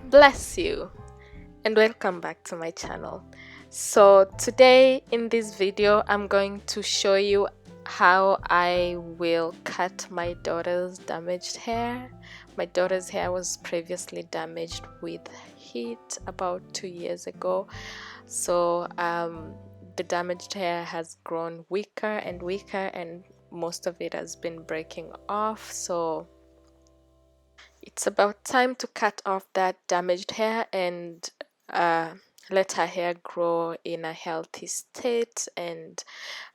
Bless you and welcome back to my channel. So today in this video I'm going to show you how I will cut my daughter's damaged hair. My daughter's hair was previously damaged with heat about 2 years ago, so the damaged hair has grown weaker and weaker and most of it has been breaking off. So it's about time to cut off that damaged hair and let her hair grow in a healthy state and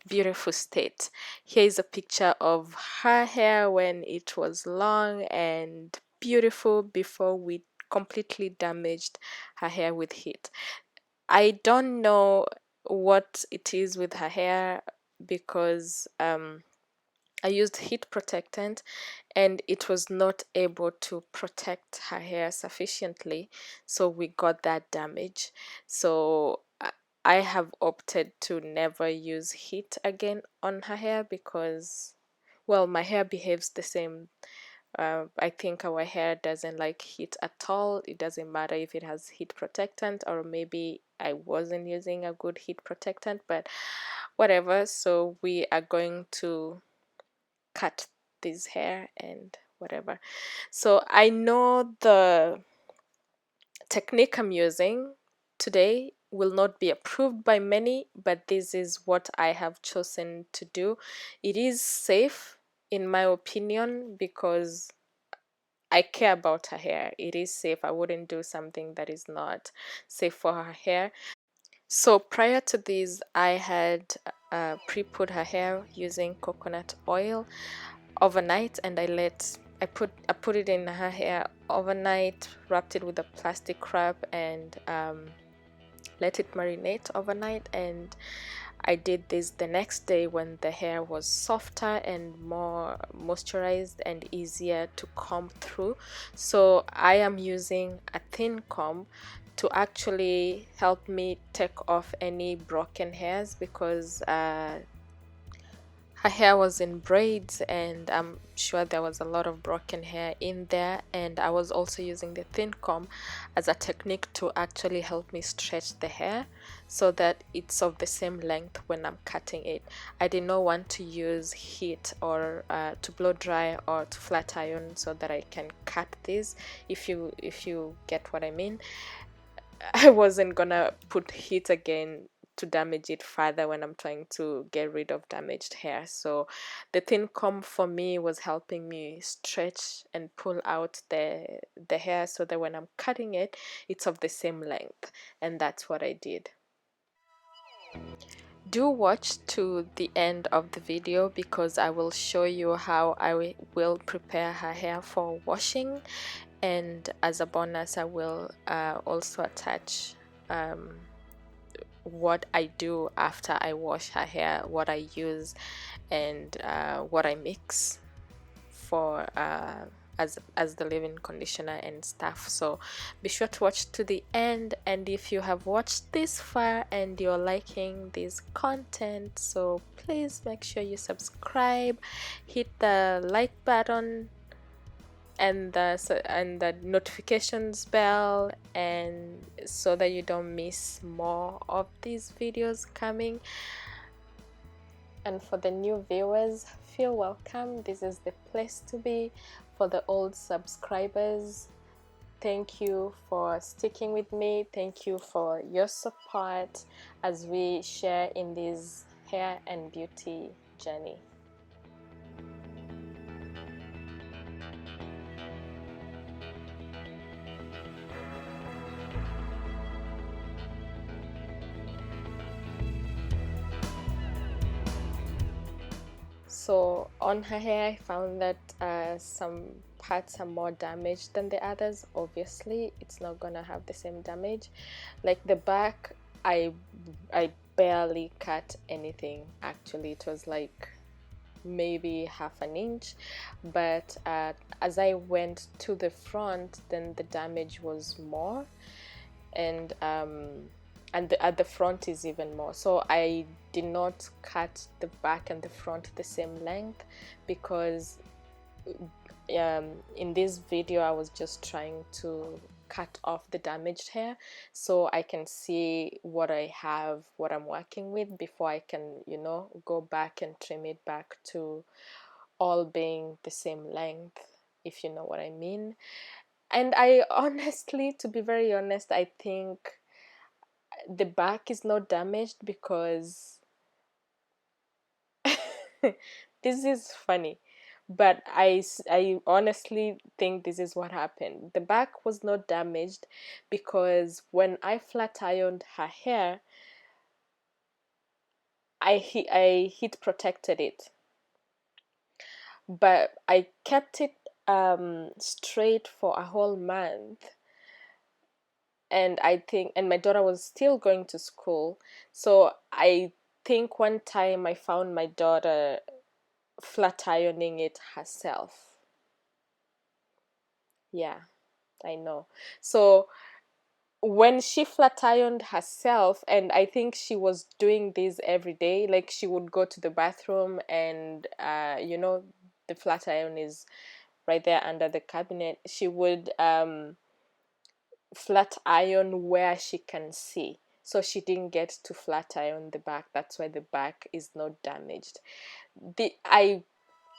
beautiful state. Here is a picture of her hair when it was long and beautiful before we completely damaged her hair with heat. I don't know what it is with her hair because I used heat protectant and it was not able to protect her hair sufficiently, so we got that damage. So I have opted to never use heat again on her hair because, well, my hair behaves the same. I think our hair doesn't like heat at all. It doesn't matter if it has heat protectant, or maybe I wasn't using a good heat protectant, but whatever. So we are going to cut this hair and whatever. So I know the technique I'm using today will not be approved by many, but this is what I have chosen to do. It is safe in my opinion because I care about her hair. It is safe. I wouldn't do something that is not safe for her hair. So prior to this, I had pre-put her hair using coconut oil overnight, and I put it in her hair overnight, wrapped it with a plastic wrap, and let it marinate overnight. And I did this the next day when the hair was softer and more moisturized and easier to comb through. So I am using a thin comb to actually help me take off any broken hairs because her hair was in braids and I'm sure there was a lot of broken hair in there, and I was also using the thin comb as a technique to actually help me stretch the hair so that it's of the same length when I'm cutting it. I did not want to use heat or to blow dry or to flat iron so that I can cut this, if you get what I mean. I wasn't gonna put heat again to damage it further when I'm trying to get rid of damaged hair. So the thin comb for me was helping me stretch and pull out the hair so that when I'm cutting it, it's of the same length, and that's what I did. Do watch to the end of the video because I will show you how I will prepare her hair for washing, and as a bonus I will also attach what I do after I wash her hair, what I use, and what I mix for as the leave-in conditioner and stuff. So be sure to watch to the end, and if you have watched this far and you're liking this content, so please make sure you subscribe, hit the like button and the notifications bell, and so that you don't miss more of these videos coming. And for the new viewers, feel welcome. This is the place to be. For the old subscribers, thank you for sticking with me. Thank you for your support as we share in this hair and beauty journey. So on her hair, I found that some parts are more damaged than the others. Obviously, it's not gonna have the same damage. Like the back, I barely cut anything. Actually, it was like maybe half an inch, but as I went to the front, then the damage was more, and at the front is even more. So I did not cut the back and the front the same length because in this video I was just trying to cut off the damaged hair so I can see what I have, what I'm working with, before I can, you know, go back and trim it back to all being the same length, if you know what I mean. And I honestly, to be very honest, I think the back is not damaged because this is funny, but I honestly think this is what happened. The back was not damaged because when I flat ironed her hair, I heat protected it, but I kept it straight for a whole month. And I think, and my daughter was still going to school, so I think one time I found my daughter flat ironing it herself. Yeah, I know. So when she flat ironed herself, and I think she was doing this every day, like she would go to the bathroom and you know, the flat iron is right there under the cabinet. She would flat iron where she can see, so she didn't get to flat iron the back. That's why the back is not damaged. I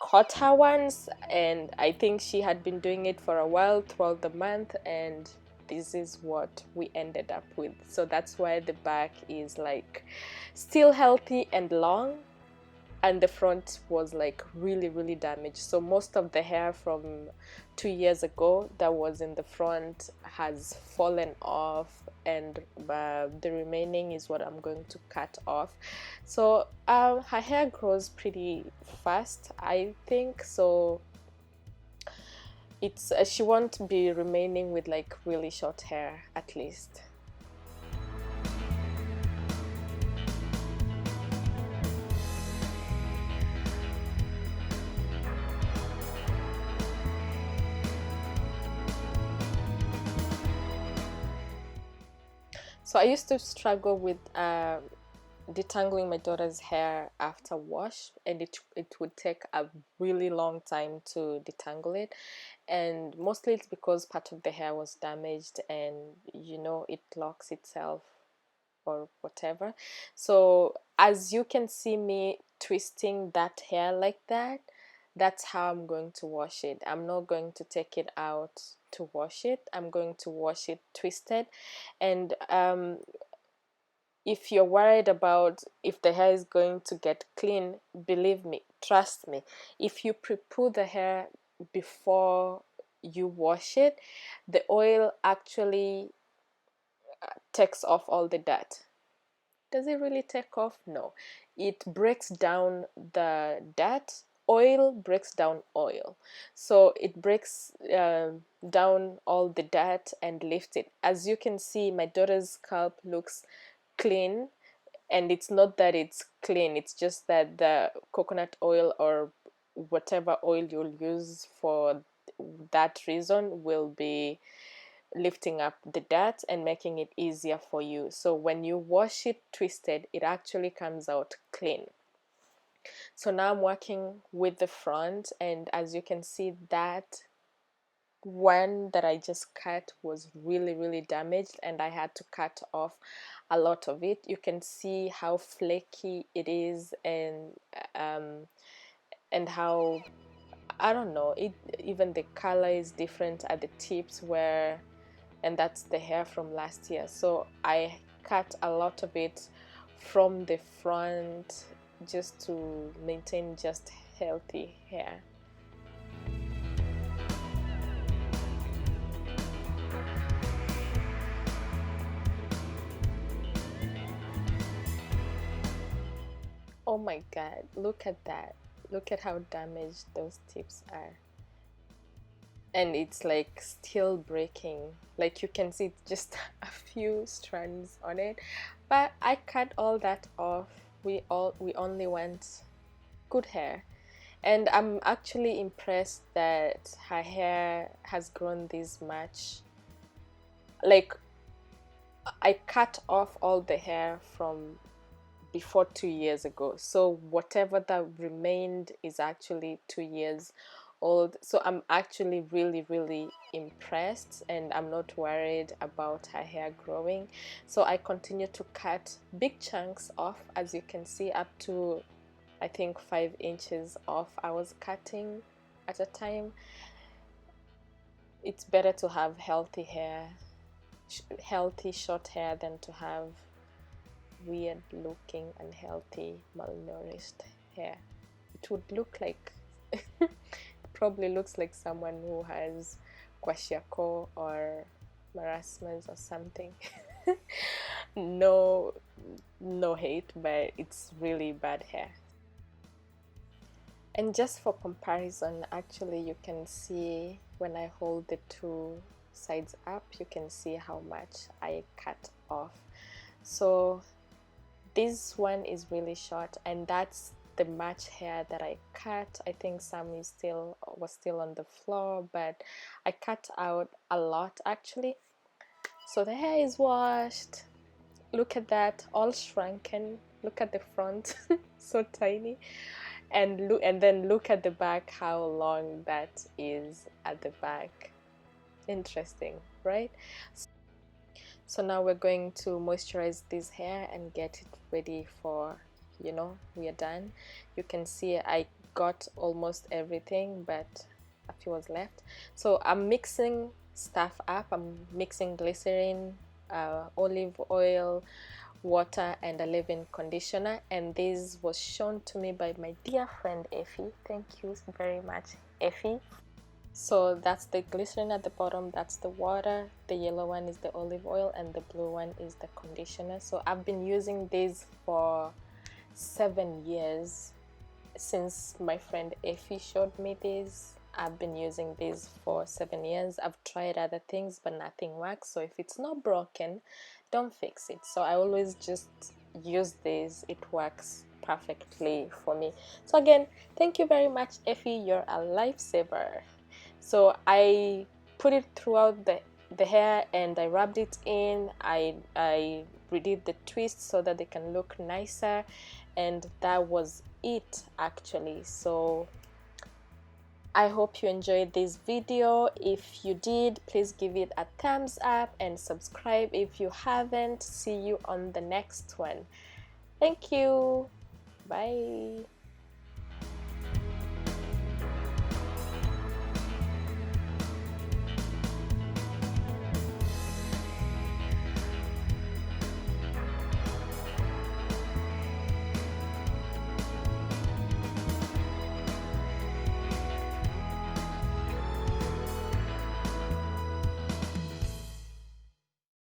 caught her once, and I think she had been doing it for a while throughout the month, and this is what we ended up with. So that's why the back is like still healthy and long, and the front was like really damaged. So most of the hair from 2 years ago that was in the front has fallen off, and the remaining is what I'm going to cut off. So her hair grows pretty fast, I think. So it's she won't be remaining with like really short hair, at least. So I used to struggle with detangling my daughter's hair after wash, and it would take a really long time to detangle it, and mostly it's because part of the hair was damaged, and you know, it locks itself or whatever. So as you can see me twisting that hair like that, that's how I'm going to wash it. I'm not going to take it out to wash it. I'm going to wash it twisted. And if you're worried about if the hair is going to get clean, believe me, trust me, if you pre-poo the hair before you wash it, the oil actually takes off all the dirt. Does it really take off? No. It breaks down the dirt. Oil breaks down oil. So it breaks down all the dirt and lifts it. As you can see, my daughter's scalp looks clean, and it's not that it's clean, it's just that the coconut oil or whatever oil you'll use for that reason will be lifting up the dirt and making it easier for you. So when you wash it twisted, it actually comes out clean. So now I'm working with the front, and as you can see, that one that I just cut was really damaged, and I had to cut off a lot of it. You can see how flaky it is, um, and how, I don't know, it even the color is different at the tips, where, and that's the hair from last year. So I cut a lot of it from the front just to maintain just healthy hair. Oh my god, look at that. Look at how damaged those tips are. And it's like still breaking. Like you can see just a few strands on it. But I cut all that off. We only want good hair. And I'm actually impressed that her hair has grown this much. Like I cut off all the hair from before 2 years ago, so whatever that remained is actually 2 years old, so I'm actually really impressed, and I'm not worried about her hair growing. So I continue to cut big chunks off, as you can see, up to I think 5 inches off I was cutting at a time. It's better to have healthy hair, healthy short hair, than to have weird looking, unhealthy, malnourished hair. It would look like probably looks like someone who has kwashiorkor or marasmus or something. no hate, but it's really bad hair. And just for comparison, actually you can see when I hold the two sides up, you can see how much I cut off. So this one is really short, and that's the much hair that I cut. I think some was still on the floor, but I cut out a lot actually. So the hair is washed. Look at that, all shrunken. Look at the front, so tiny. And then look at the back, how long that is at the back. Interesting, right? So now we're going to moisturize this hair and get it ready for, we are done. You can see I got almost everything, but a few was left. So I'm mixing stuff up. I'm mixing glycerin, olive oil, water, and a leave-in conditioner, and this was shown to me by my dear friend Effie. Thank you very much, Effie. So that's the glycerin at the bottom, that's the water, the yellow one is the olive oil, and the blue one is the conditioner. So I've been using this for 7 years. Since my friend Effie showed me this, I've been using this for 7 years. I've tried other things, but nothing works. So if it's not broken, don't fix it. So I always just use this. It works perfectly for me. So again, thank you very much, Effie. You're a lifesaver. So I put it throughout the hair, and I rubbed it in. I redid the twists so that they can look nicer, and that was it actually. So I hope you enjoyed this video. If you did, please give it a thumbs up and subscribe if you haven't. See you on the next one. Thank you. Bye.